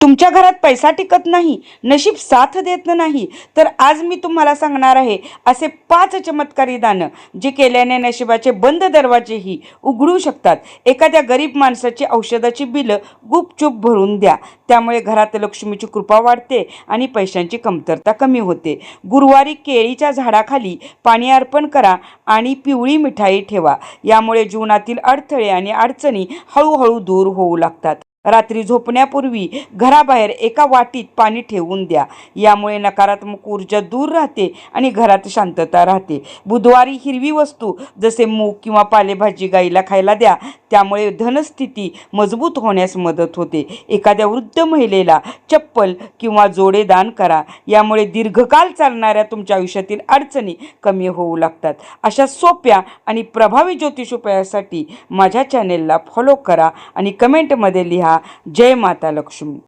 तुमच्या घरात पैसा टिकत नाही, नशीब साथ देत नाही, तर आज मी तुम्हाला सांगणार आहे असे 5 चमत्कारी दानं जे केल्याने नशिबाचे बंद दरवाजेही उघडू शकतात. एखाद्या गरीब माणसाची औषधाची बिलं गुपचूप भरून द्या. त्यामुळे घरात लक्ष्मीची कृपा वाढते आणि पैशांची कमतरता कमी होते. गुरुवारी केळीच्या झाडाखाली पाणी अर्पण करा आणि पिवळी मिठाई ठेवा. यामुळे जीवनातील अडथळे आणि अडचणी हळूहळू दूर होऊ लागतात. रात्री झोपण्यापूर्वी घराबाहेर एका वाटीत पाणी ठेवून द्या. यामुळे नकारात्मक ऊर्जा दूर राहते आणि घरात शांतता राहते. बुधवारी हिरवी वस्तू जसे मूग किंवा पालेभाजी गाईला खायला द्या. त्यामुळे धनस्थिती मजबूत होण्यास मदत होते. एखाद्या वृद्ध महिलेला चप्पल किंवा जोडे दान करा. यामुळे दीर्घकाळ चालणाऱ्या तुमच्या आयुष्यातील अडचणी कमी होऊ लागतात. अशा सोप्या आणि प्रभावी ज्योतिष उपायासाठी माझ्या चॅनेलला फॉलो करा आणि कमेंटमध्ये लिहा जय माता लक्ष्मी.